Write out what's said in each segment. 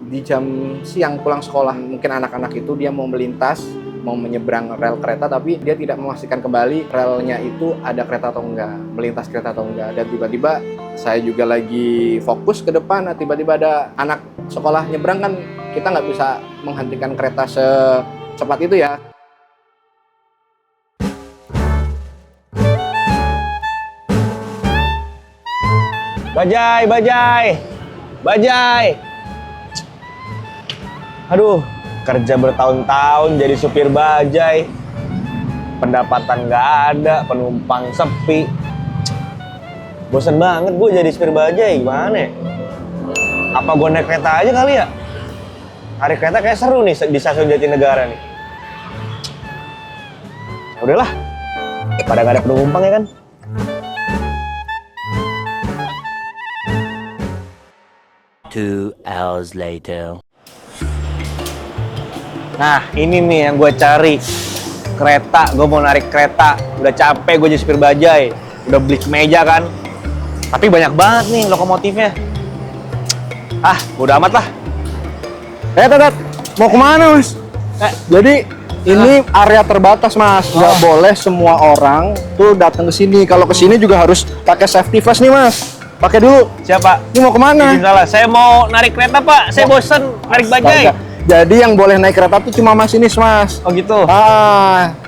di jam siang pulang sekolah. Mungkin anak-anak itu dia mau melintas, mau menyeberang rel kereta, tapi dia tidak memastikan kembali relnya itu ada kereta atau enggak, melintas kereta atau enggak. Dan tiba-tiba saya juga lagi fokus ke depan, tiba-tiba ada anak sekolah nyebrang, kan kita nggak bisa menghentikan kereta secepat itu ya. Bajai, bajai, bajai. Aduh, kerja bertahun-tahun jadi supir bajai. Pendapatan nggak ada, penumpang sepi. Bosan banget gue jadi supir bajai, gimana ya? Apa gue naik kereta aja kali ya? Narik kereta kayak seru nih di stasiun Jatinegara nih. Ya udahlah, pada nggak ada penumpang ya kan? Two hours later. Nah, ini nih yang gue cari. Kereta, gue mau narik kereta. Udah capek gue jadi supir bajai. Udah beli kemeja kan. Tapi banyak banget nih lokomotifnya. Ah, udah amat lah. Tat, mau kemana mas? Jadi ini area terbatas mas, nggak boleh semua orang tuh datang ke sini. Kalau ke sini juga harus pakai safety vest nih mas. Pakai dulu. Siapa? Ini mau kemana? Izin salah. Saya mau narik kereta pak. Saya bosen narik bajai. Jadi yang boleh naik kereta tuh cuma masinis mas. Oh gitu.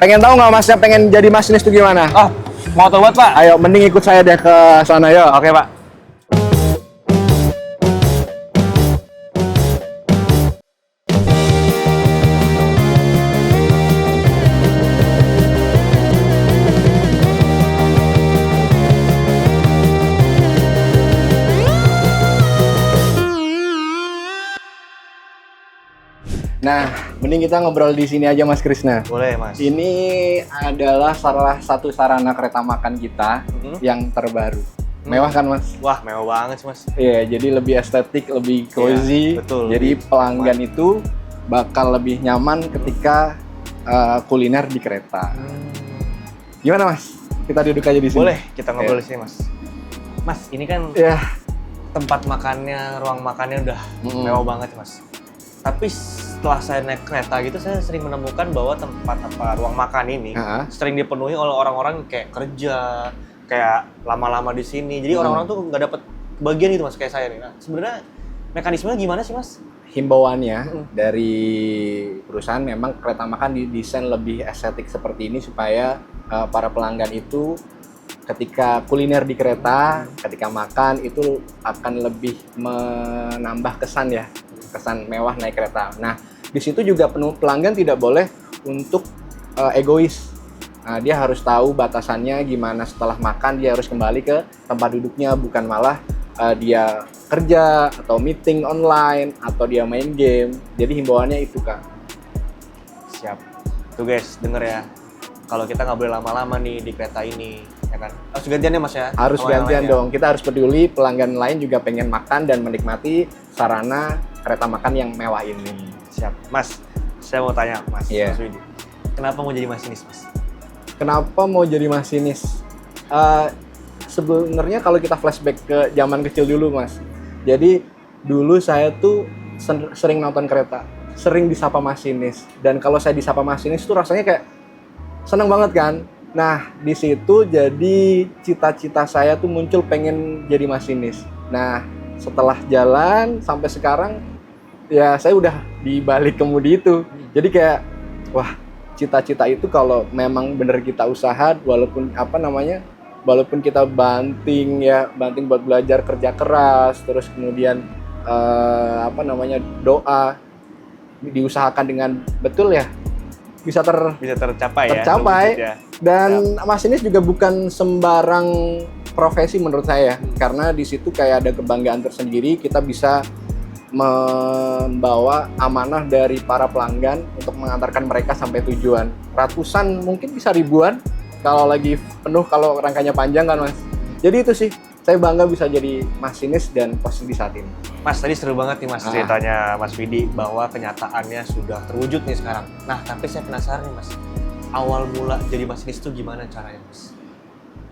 Pengen tahu nggak masnya pengen jadi masinis tuh gimana? Oh, mau tahu buat pak? Ayo, mending ikut saya deh ke sana ya. Oke pak. Nah, mending kita ngobrol di sini aja Mas Krisna. Boleh mas. Ini adalah salah satu sarana kereta makan kita yang terbaru. Mewah kan Mas? Wah, mewah banget sih mas. Iya, jadi lebih estetik, lebih cozy. Iya, betul. Jadi pelanggan itu bakal lebih nyaman ketika kuliner di kereta. Gimana Mas? Kita duduk aja di sini. Boleh, kita ngobrol di sini mas. Mas, ini kan Ya. tempat makannya, ruang makannya udah mewah banget mas. Tapi setelah saya naik kereta gitu, saya sering menemukan bahwa ruang makan ini sering dipenuhi oleh orang-orang kayak kerja, kayak lama-lama di sini. Jadi orang-orang tuh nggak dapat bagian gitu mas, kayak saya nih. Nah, sebenarnya mekanismenya gimana sih mas? Himbauannya dari perusahaan memang kereta makan didesain lebih estetik seperti ini supaya para pelanggan itu ketika kuliner di kereta, ketika makan itu akan lebih menambah kesan ya, kesan mewah naik kereta. Nah, di situ juga pelanggan tidak boleh untuk egois. Nah, dia harus tahu batasannya gimana setelah makan dia harus kembali ke tempat duduknya, bukan malah dia kerja atau meeting online atau dia main game. Jadi himbauannya itu Kak. Siap. Tuh guys, denger ya. Kalau kita nggak boleh lama-lama nih di kereta ini, ya kan? Harus gantian ya mas ya? Harus Sama gantian yang lain, dong. Kita harus peduli pelanggan lain juga pengen makan dan menikmati sarana kereta makan yang mewah ini. Siap. Mas, saya mau tanya mas, Iya. Mas Widi. Kenapa mau jadi masinis mas? Kenapa mau jadi masinis? Sebenarnya kalau kita flashback ke zaman kecil dulu mas. Jadi dulu saya tuh sering nonton kereta, sering disapa masinis. Dan kalau saya disapa masinis tuh rasanya kayak seneng banget kan. Nah di situ jadi cita-cita saya tuh muncul pengen jadi masinis. Nah setelah jalan sampai sekarang ya saya udah di balik kemudi itu. Jadi kayak wah, cita-cita itu kalau memang bener kita usaha, walaupun walaupun kita banting buat belajar, kerja keras, terus kemudian doa, diusahakan dengan betul ya bisa tercapai. Ya. Dan masinis juga bukan sembarang profesi menurut saya, karena di situ kayak ada kebanggaan tersendiri, kita bisa membawa amanah dari para pelanggan untuk mengantarkan mereka sampai tujuan. Ratusan, mungkin bisa ribuan kalau lagi penuh, kalau rangkanya panjang kan mas. Jadi itu sih, saya bangga bisa jadi masinis dan posisi di saat ini. Mas, tadi seru banget nih mas ceritanya Mas Widi bahwa kenyataannya sudah terwujud nih sekarang. Nah, tapi saya penasaran nih mas, awal mula jadi masinis itu gimana caranya mas?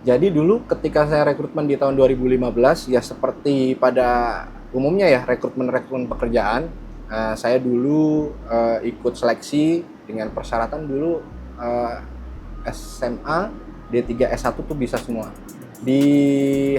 Jadi dulu ketika saya rekrutmen di tahun 2015, ya seperti pada umumnya ya rekrutmen pekerjaan, Saya dulu ikut seleksi dengan persyaratan dulu SMA, D3, S1 tuh bisa semua. Di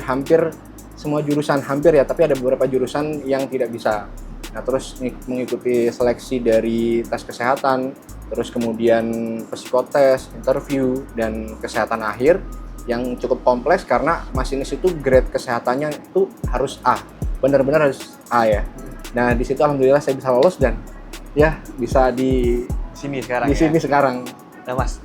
hampir semua jurusan, hampir ya, tapi ada beberapa jurusan yang tidak bisa. Nah, terus mengikuti seleksi dari tes kesehatan, terus kemudian psikotes, interview, dan kesehatan akhir yang cukup kompleks karena masinis itu grade kesehatannya itu harus A. Benar-benar harus A ya. Nah, di situ alhamdulillah saya bisa lolos dan ya bisa di Sini sekarang sini sekarang. Nah Mas,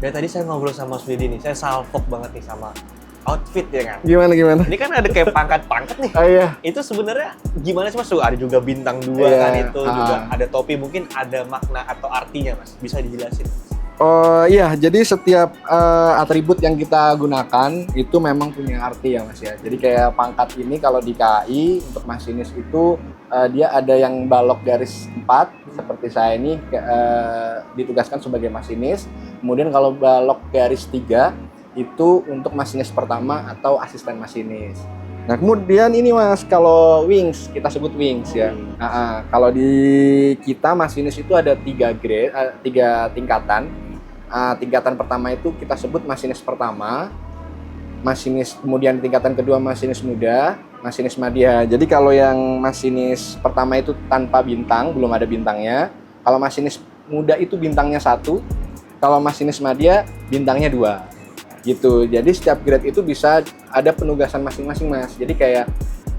dari tadi saya ngobrol sama Mas Widi nih, saya salfok banget nih sama outfit ya kan. Gimana? Ini kan ada kayak pangkat-pangkat nih. Oh iya. Itu sebenarnya gimana sih Mas? Ada juga bintang 2 kan itu, juga ada topi, mungkin ada makna atau artinya Mas. Bisa dijelasin? Oh iya, jadi setiap atribut yang kita gunakan itu memang punya arti ya Mas ya. Jadi kayak pangkat ini kalau di KAI untuk masinis itu dia ada yang balok garis 4 seperti saya ini ditugaskan sebagai masinis. Kemudian kalau balok garis 3 itu untuk masinis pertama atau asisten masinis. Nah kemudian ini Mas, kalau wings, kita sebut wings ya. Kalau di kita masinis itu ada 3 grade, 3 tingkatan. Tingkatan pertama itu kita sebut masinis pertama, masinis, kemudian tingkatan kedua masinis muda, masinis madya. Jadi kalau yang masinis pertama itu tanpa bintang, belum ada bintangnya. Kalau masinis muda itu bintangnya 1, kalau masinis madya bintangnya 2. Gitu. Jadi setiap grade itu bisa ada penugasan masing-masing Mas. Jadi kayak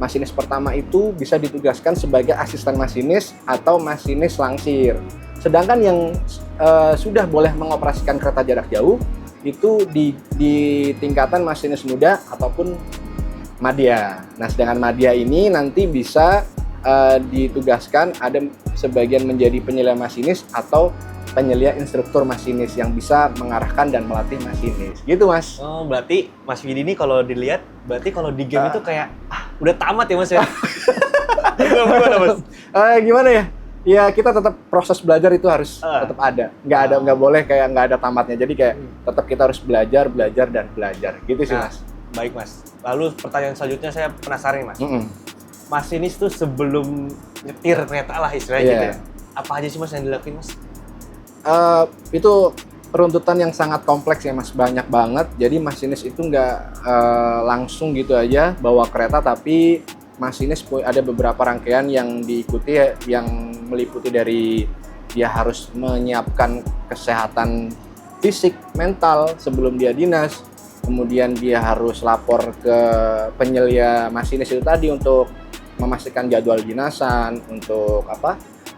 masinis pertama itu bisa ditugaskan sebagai asisten masinis atau masinis langsir. Sedangkan yang sudah boleh mengoperasikan kereta jarak jauh itu di tingkatan masinis muda ataupun madya. Nah, sedangkan madya ini nanti bisa ditugaskan ada sebagian menjadi penyelia masinis atau penyelia instruktur masinis yang bisa mengarahkan dan melatih masinis. Gitu, Mas. Oh, berarti Mas Widi ini kalau dilihat, berarti kalau di game itu kayak udah tamat ya Mas ya? Gimana Mas? Gimana ya? Ya kita tetap proses belajar itu harus tetap ada, nggak boleh kayak nggak ada tamatnya. Jadi kayak tetap kita harus belajar dan belajar, gitu sih Mas. Baik Mas. Lalu pertanyaan selanjutnya saya penasaran Mas. Masinis tuh sebelum nyetir kereta lah istilahnya gitu ya. Apa aja sih Mas yang dilakuin Mas? Itu runtutan yang sangat kompleks ya Mas, banyak banget. Jadi masinis itu nggak langsung gitu aja bawa kereta, tapi masinis ada beberapa rangkaian yang diikuti, yang meliputi dari dia harus menyiapkan kesehatan fisik, mental sebelum dia dinas. Kemudian dia harus lapor ke penyelia masinis itu tadi untuk memastikan jadwal dinasan, untuk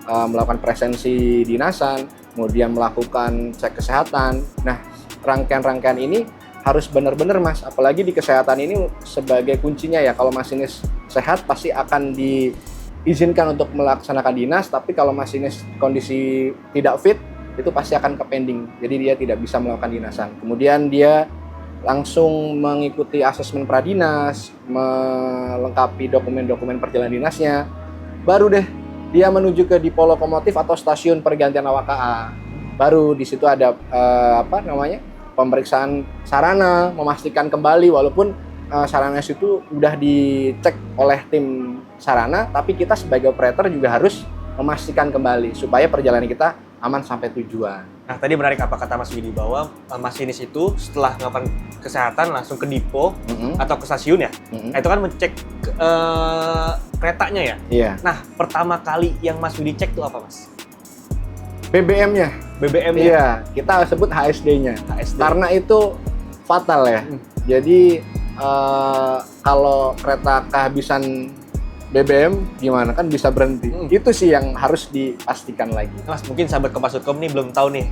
melakukan presensi dinasan, kemudian melakukan cek kesehatan. Nah, rangkaian-rangkaian ini harus benar-benar Mas, apalagi di kesehatan ini sebagai kuncinya ya. Kalau masinis sehat pasti akan diizinkan untuk melaksanakan dinas, tapi kalau masinis kondisi tidak fit itu pasti akan ke pending, jadi dia tidak bisa melakukan dinasan. Kemudian dia langsung mengikuti asesmen pradinas, melengkapi dokumen-dokumen perjalanan dinasnya, baru deh dia menuju ke dipo lokomotif atau stasiun pergantian awak KA. Baru di situ ada pemeriksaan sarana, memastikan kembali walaupun sarana itu udah dicek oleh tim sarana, tapi kita sebagai operator juga harus memastikan kembali supaya perjalanan kita aman sampai tujuan. Nah, tadi menarik apa kata Mas Widi bahwa masinis itu setelah melakukan kesehatan langsung ke dipo atau ke stasiun ya. Nah, itu kan mencek keretanya ya. Iya. Nah, pertama kali yang Mas Widi cek itu apa Mas? BBM-nya. BBM-nya? Iya, kita sebut HSD-nya. HSD. Karena itu fatal ya. Jadi kalau kereta kehabisan BBM gimana, kan bisa berhenti. Itu sih yang harus dipastikan lagi. Mas, mungkin sahabat Kompas.com nih belum tahu nih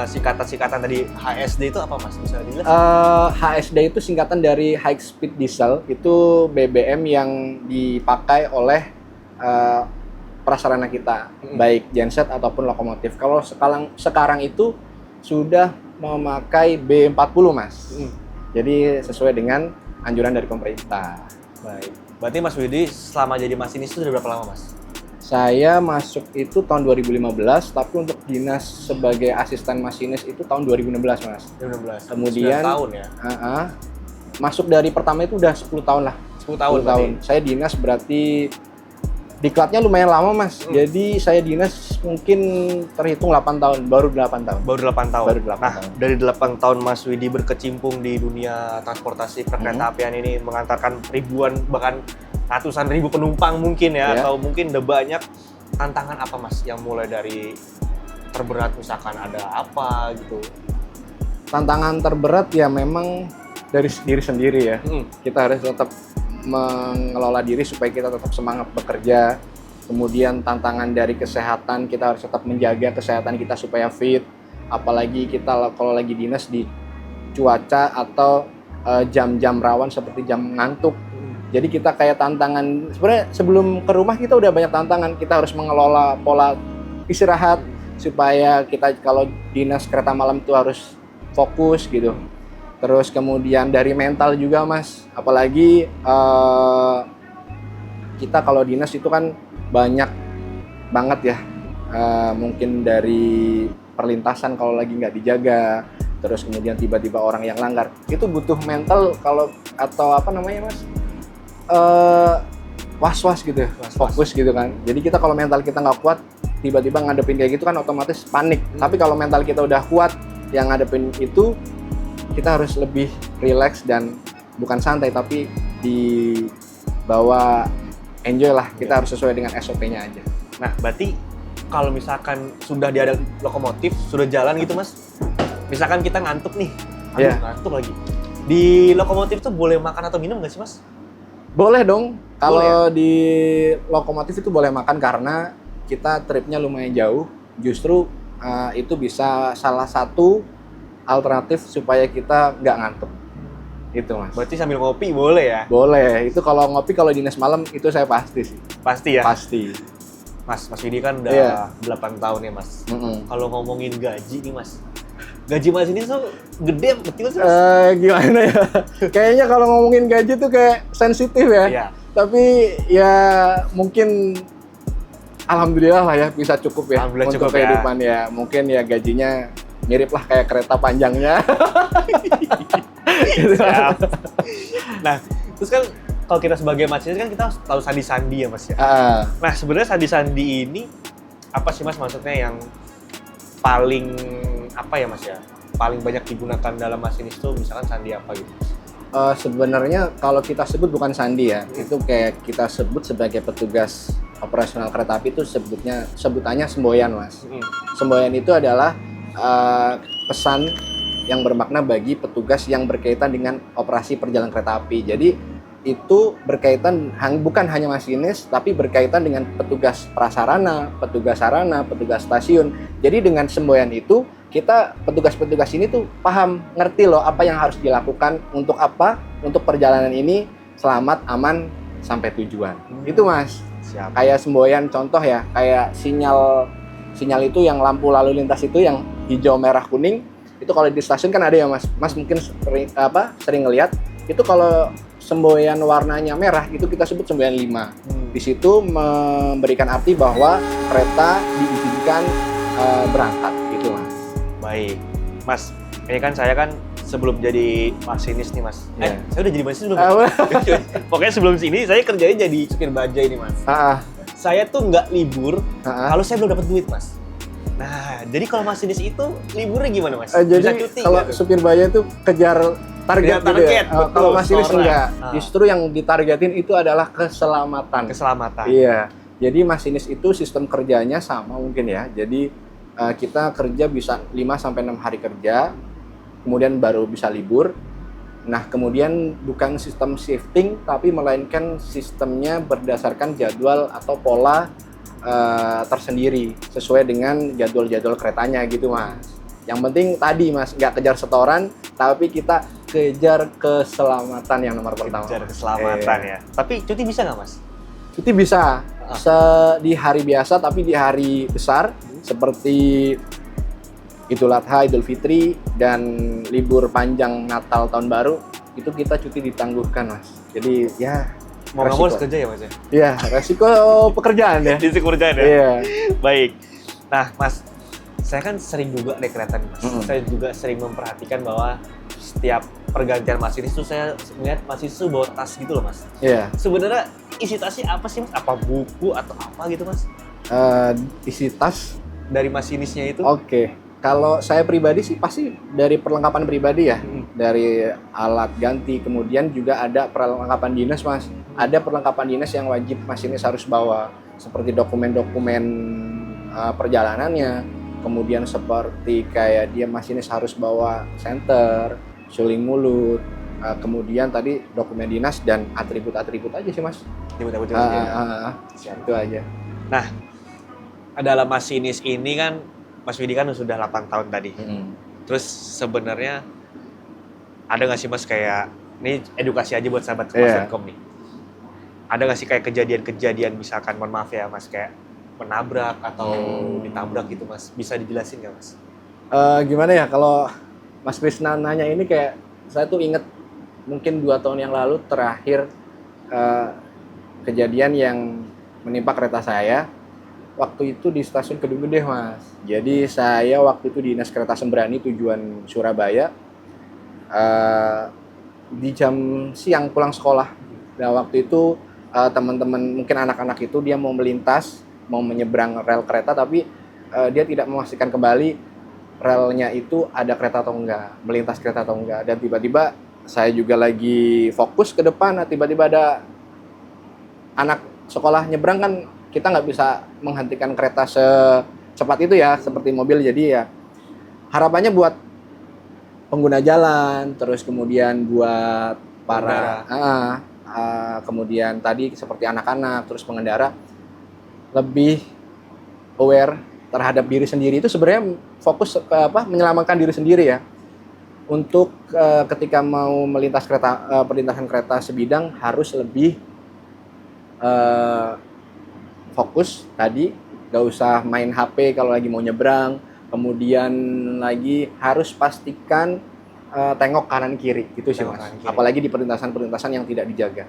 singkatan-singkatan tadi HSD itu apa Mas? Bisa dijelaskan? HSD itu singkatan dari High Speed Diesel. Itu BBM yang dipakai oleh prasarana kita, baik genset ataupun lokomotif. Kalau sekarang itu sudah memakai B40 Mas. Jadi sesuai dengan anjuran dari pemerintah. Baik. Berarti Mas Widi selama jadi masinis itu sudah berapa lama Mas? Saya masuk itu tahun 2015, tapi untuk dinas sebagai asisten masinis itu tahun 2016 Mas. 2016. Kemudian 9 tahun ya? Masuk dari pertama itu udah 10 tahun lah. 10 tahun. 10 tahun. Saya dinas berarti Diklatnya lumayan lama Mas. Jadi saya dinas mungkin terhitung 8 tahun, baru 8 tahun. Baru 8 tahun. Baru 8 nah, tahun. dari 8 tahun Mas Widi berkecimpung di dunia transportasi perkereta-apian ini, mengantarkan ribuan bahkan ratusan ribu penumpang mungkin ya, atau mungkin udah banyak. Tantangan apa Mas yang mulai dari terberat, misalkan ada apa gitu? Tantangan terberat ya memang dari diri sendiri ya. Kita harus tetap mengelola diri supaya kita tetap semangat bekerja. Kemudian tantangan dari kesehatan, kita harus tetap menjaga kesehatan kita supaya fit. Apalagi kita kalau lagi dinas di cuaca atau jam-jam rawan seperti jam ngantuk. Jadi kita kayak tantangan, sebenarnya sebelum ke rumah kita udah banyak tantangan. Kita harus mengelola pola istirahat supaya kita kalau dinas kereta malam itu harus fokus gitu. Terus kemudian dari mental juga Mas, apalagi kita kalau dinas itu kan banyak banget ya, mungkin dari perlintasan kalau lagi nggak dijaga, terus kemudian tiba-tiba orang yang langgar, itu butuh mental kalau atau apa namanya Mas, was-was gitu, fokus gitu kan. Jadi kita kalau mental kita nggak kuat, tiba-tiba ngadepin kayak gitu kan otomatis panik. Tapi kalau mental kita udah kuat, yang ngadepin itu kita harus lebih rileks dan bukan santai tapi dibawa enjoy lah. Kita harus sesuai dengan SOP-nya aja. Nah, berarti kalau misalkan sudah ada lokomotif, sudah jalan gitu Mas, misalkan kita ngantuk nih, ngantuk lagi. Di lokomotif tuh boleh makan atau minum nggak sih Mas? Boleh dong. Kalau ya? di lokomotif itu boleh makan karena kita tripnya lumayan jauh. Justru itu bisa salah satu alternatif supaya kita nggak ngantuk. Itu Mas. Berarti sambil ngopi boleh ya? Boleh. Itu kalau ngopi kalau dinas malam itu saya pasti sih. Pasti ya? Pasti. Mas Widi kan udah 8 tahun ya Mas. Kalau ngomongin gaji nih Mas, gaji Mas ini tuh gede apa kecil sih Mas? Gimana ya? Kayaknya kalau ngomongin gaji tuh kayak sensitif ya. Iya. Tapi ya mungkin alhamdulillah lah ya bisa cukup ya untuk cukup kehidupan ya. Mungkin ya gajinya mirip lah kayak kereta panjangnya. Gitu. Nah, terus kan kalau kita sebagai masinis kan kita tahu sandi-sandi ya Mas ya. Nah, sebenarnya sandi-sandi ini apa sih Mas maksudnya yang paling apa ya Mas ya? Paling banyak digunakan dalam masinis tuh misalkan sandi apa gitu? Sebenarnya kalau kita sebut bukan sandi ya, itu kayak kita sebut sebagai petugas operasional kereta api itu sebutannya semboyan Mas. Semboyan itu adalah pesan yang bermakna bagi petugas yang berkaitan dengan operasi perjalanan kereta api. Jadi itu berkaitan bukan hanya masinis, tapi berkaitan dengan petugas prasarana, petugas sarana, petugas stasiun. Jadi dengan semboyan itu kita petugas-petugas ini tuh paham, ngerti loh apa yang harus dilakukan untuk apa, untuk perjalanan ini selamat, aman sampai tujuan. Itu Mas. Siap. Kayak semboyan contoh ya, kayak sinyal itu yang lampu lalu lintas itu yang hijau, merah, kuning. Itu kalau di stasiun kan ada ya Mas. Mas mungkin sering ngelihat itu kalau semboyan warnanya merah itu kita sebut semboyan 5. Di situ memberikan arti bahwa kereta diizinkan berangkat gitu Mas. Baik. Mas, ini kan saya kan sebelum jadi masinis nih Mas. Saya udah jadi masinis belum? Pokoknya sebelum sini saya kerjanya jadi supir bajai nih Mas. Saya tuh nggak libur kalau saya belum dapat duit Mas. Nah, jadi kalau masinis itu liburnya gimana Mas? Jadi kalau supir bajai itu kejar target gitu ya. Kalau masinis enggak. Justru yang ditargetin itu adalah keselamatan. Iya. Jadi masinis itu sistem kerjanya sama mungkin ya. Jadi kita kerja bisa 5-6 hari kerja, kemudian baru bisa libur. Nah, kemudian bukan sistem shifting, tapi melainkan sistemnya berdasarkan jadwal atau pola tersendiri, sesuai dengan jadwal-jadwal keretanya gitu Mas. Yang penting tadi Mas, nggak kejar setoran, tapi kita kejar keselamatan yang nomor pertama. Kejar keselamatan ya. Tapi cuti bisa nggak Mas? Cuti bisa. Di hari biasa, tapi di hari besar seperti Idul Adha, Idul Fitri, dan libur panjang Natal Tahun Baru itu kita cuti ditangguhkan Mas. Jadi ya mau nggak mau harus kerja ya Mas ya? Iya, resiko pekerjaan ya. Risiko pekerjaan ya? Iya. Baik. Nah Mas, saya kan sering juga naik kereta nih Mas. Saya juga sering memperhatikan bahwa setiap pergantian masinis tuh saya melihat masinis tuh bawa tas gitu loh mas. Iya. Sebenarnya isi tasnya apa sih mas? Apa buku atau apa gitu mas? Isi tas Dari masinisnya itu? Oke, kalau saya pribadi sih pasti dari perlengkapan pribadi ya, dari alat ganti, kemudian juga ada perlengkapan dinas mas. Ada perlengkapan dinas yang wajib masinis harus bawa, seperti dokumen-dokumen perjalanannya, kemudian seperti kayak dia masinis harus bawa senter, suling mulut, kemudian tadi dokumen dinas dan atribut-atribut aja sih mas. Betul-betul. Itu aja. Nah, dalam masinis ini kan Mas Widi kan sudah 8 tahun tadi. Terus sebenarnya ada nggak sih Mas kayak ini edukasi aja buat sahabat Mas.com nih. Ada nggak sih kayak kejadian-kejadian misalkan mohon maaf ya Mas kayak menabrak atau ditabrak gitu Mas? Bisa dijelasin nggak Mas? Gimana ya kalau Mas Krisna nanya ini kayak saya tuh inget mungkin 2 tahun yang lalu terakhir kejadian yang menimpa kereta saya. Waktu itu di stasiun Kedung Gede mas. Jadi saya waktu itu di Dinas Kereta Sembrani tujuan Surabaya di jam siang pulang sekolah. Nah waktu itu teman-teman mungkin anak-anak itu dia mau melintas, mau menyeberang rel kereta tapi dia tidak memastikan kembali relnya itu ada kereta atau enggak, melintas kereta atau enggak. Dan tiba-tiba saya juga lagi fokus ke depan, tiba-tiba ada anak sekolah nyebrang kan. Kita nggak bisa menghentikan kereta secepat itu ya, seperti mobil. Jadi ya harapannya buat pengguna jalan, terus kemudian buat para kemudian tadi seperti anak-anak, terus pengendara lebih aware terhadap diri sendiri. Itu sebenarnya fokus ke menyelamatkan diri sendiri ya. Untuk ketika mau melintas kereta, perlintasan kereta sebidang harus lebih fokus tadi, gak usah main HP kalau lagi mau nyebrang, kemudian lagi harus pastikan tengok kanan kiri gitu sih mas, apalagi di perlintasan-perlintasan yang tidak dijaga.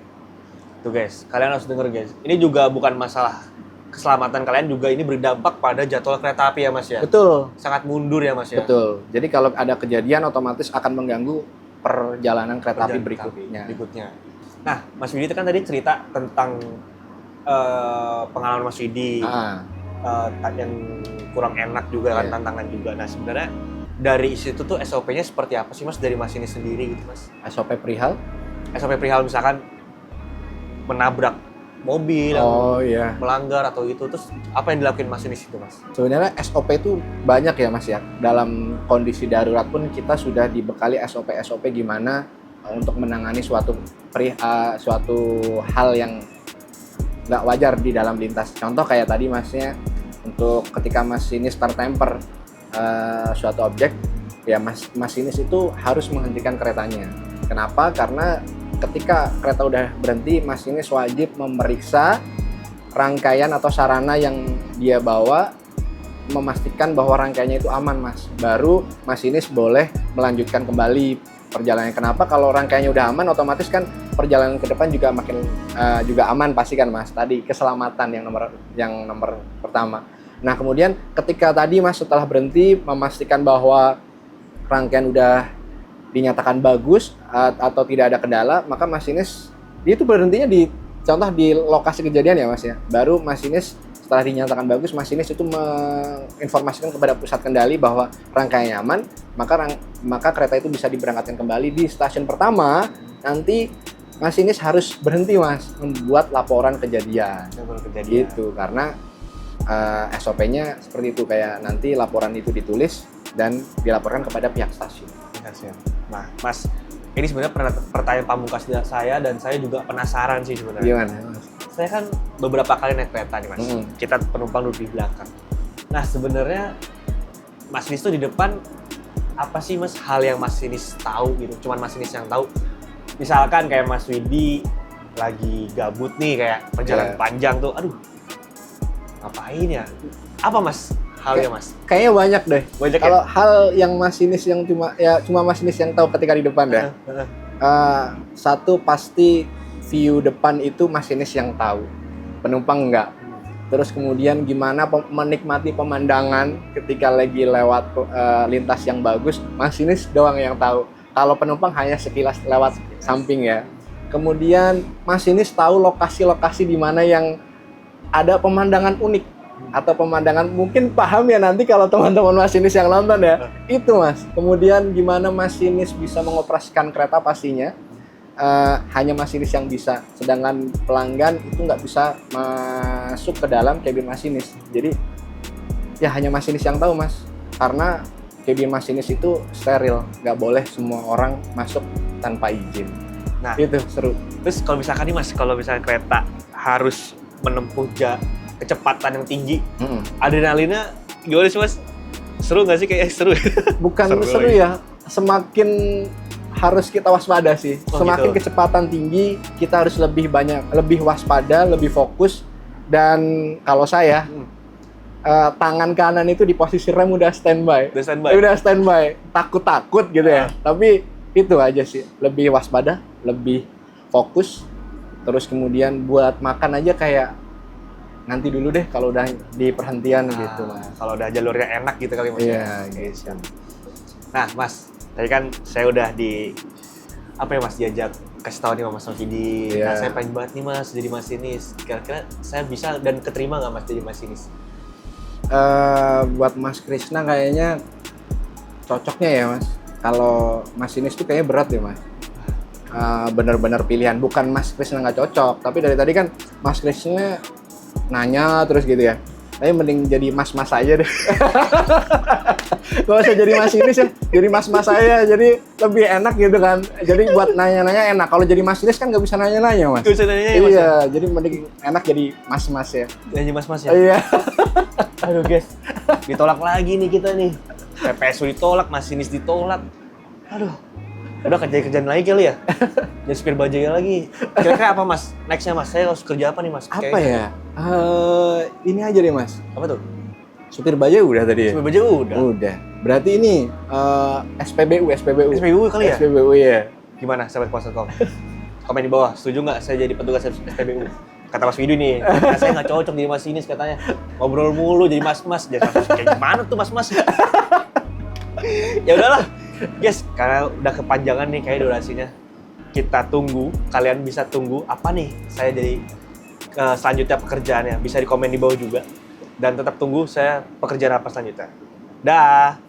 Tuh guys, kalian harus denger guys, ini juga bukan masalah keselamatan kalian, juga ini berdampak pada jadwal kereta api ya mas ya? Betul. Sangat mundur ya mas ya? Betul, jadi kalau ada kejadian otomatis akan mengganggu perjalanan kereta api berikutnya. Nah, Mas Widi kan tadi cerita tentang pengalaman Mas Widi yang kurang enak juga kan, tantangan juga. Nah sebenarnya dari situ tuh SOP-nya seperti apa sih mas dari masinis sendiri gitu mas? SOP perihal misalkan menabrak mobil, melanggar atau gitu, terus apa yang dilakuin masinis itu mas? Sebenarnya SOP itu banyak ya mas ya. Dalam kondisi darurat pun kita sudah dibekali SOP gimana untuk menangani suatu hal yang nggak wajar di dalam lintas. Contoh kayak tadi masnya, untuk ketika masinis tertemper suatu objek, ya masinis itu harus menghentikan keretanya. Kenapa? Karena ketika kereta udah berhenti, masinis wajib memeriksa rangkaian atau sarana yang dia bawa, memastikan bahwa rangkaiannya itu aman mas. Baru masinis boleh melanjutkan kembali perjalanan. Kenapa? Kalau rangkaiannya udah aman, otomatis kan perjalanan ke depan juga makin juga aman pasti kan mas. Tadi keselamatan yang nomor pertama. Nah kemudian ketika tadi mas setelah berhenti memastikan bahwa rangkaian udah dinyatakan bagus atau tidak ada kendala, maka masinis dia itu berhentinya di contoh di lokasi kejadian ya mas ya. Baru masinis setelah dinyatakan bagus, masinis itu menginformasikan kepada pusat kendali bahwa rangkaiannya aman, maka kereta itu bisa diberangkatkan kembali. Di stasiun pertama nanti masinis harus berhenti mas, membuat laporan kejadian. Gitu, karena SOP-nya seperti itu, kayak nanti laporan itu ditulis dan dilaporkan kepada pihak stasiun. Nah mas, ini sebenarnya pertanyaan pamungkas saya dan saya juga penasaran sih sebenarnya. Gimana? Saya kan beberapa kali naik kereta nih mas, kita penumpang duduk di belakang. Nah sebenarnya masinis tuh di depan apa sih mas hal yang masinis tahu gitu, cuman masinis yang tahu. Misalkan kayak Mas Widi lagi gabut nih kayak perjalanan panjang tuh, aduh ngapain ya? Apa mas halnya mas? Kayaknya banyak deh. Kalau hal yang masinis yang cuma masinis yang tahu ketika di depan ya. Satu pasti view depan itu masinis yang tahu, penumpang enggak. Terus kemudian gimana menikmati pemandangan ketika lagi lewat lintas yang bagus, masinis doang yang tahu. Kalau penumpang hanya sekilas lewat samping ya. Kemudian masinis tahu lokasi-lokasi di mana yang ada pemandangan unik atau pemandangan mungkin paham ya nanti kalau teman-teman masinis yang nonton ya. Itu Mas. Kemudian gimana masinis bisa mengoperasikan kereta pastinya hanya masinis yang bisa. Sedangkan pelanggan itu nggak bisa masuk ke dalam kabin masinis. Jadi ya hanya masinis yang tahu Mas. Karena kabin masinis itu steril, nggak boleh semua orang masuk tanpa izin. Nah, Itu seru. terus kalau misalkan nih Mas, kalau misalkan kereta harus menempuh kecepatan yang tinggi, adrenalinnya gimana sih Mas? Seru nggak sih? Kayak seru. Bukan seru ya, semakin harus kita waspada sih. Oh, Semakin gitu. kecepatan tinggi, kita harus lebih banyak, lebih waspada, lebih fokus. Dan kalau saya, tangan kanan itu di posisi rem udah standby. Udah standby, takut-takut gitu ya. Tapi itu aja sih, lebih waspada, lebih fokus. Terus kemudian buat makan aja kayak nanti dulu deh kalau udah di perhentian gitu. Kalau udah jalurnya enak gitu kali Mas. Iya, gitu. Nah Mas, tadi kan saya udah diajak kasih tahu nih sama Mas Nofidi. Iya. Nah saya pengen banget nih Mas jadi masinis. Kira-kira saya bisa dan keterima nggak Mas jadi masinis? Buat Mas Krisna kayaknya cocoknya ya Mas. Kalau masinis tuh kayaknya berat ya Mas. Bener-bener pilihan. Bukan Mas Krisna nggak cocok, tapi dari tadi kan Mas Krisna nanya terus gitu ya. Tapi mending jadi mas-mas aja deh. Gak usah jadi masinis ya, jadi mas-mas aja. Jadi lebih enak gitu kan. Jadi buat nanya-nanya enak. Kalau jadi masinis kan nggak bisa nanya-nanya Mas. Nggak bisa nanya ya Mas? Iya, jadi mending enak jadi mas-mas ya. Jadi mas-mas ya? Iya. Aduh guys, ditolak lagi nih kita nih. PPSU ditolak, masinis ditolak. Aduh, udah kerjaan lain kali ya? Jadi supir bajaj lagi. Kira-kira apa Mas? Next-nya Mas, saya harus kerja apa nih Mas? Apa ya? Ini aja deh Mas. Apa tuh? Supir bajaj udah tadi ya? Supir bajaj udah. Udah. Berarti ini SPBU. SPBU kali ya? SPBU ya. Gimana sahabat Kuasa.com? Komen di bawah, setuju nggak saya jadi petugas SPBU? Kata Mas Widu nih, saya nggak cocok jadi masinis katanya. Ngobrol mulu jadi mas-mas. Jadi kayak gimana tuh mas-mas? Ya udahlah, guys, karena udah kepanjangan nih kayak durasinya. Kita tunggu, kalian bisa tunggu apa nih saya jadi selanjutnya pekerjaannya. Bisa di komen di bawah juga. Dan tetap tunggu saya pekerjaan apa selanjutnya. Dah.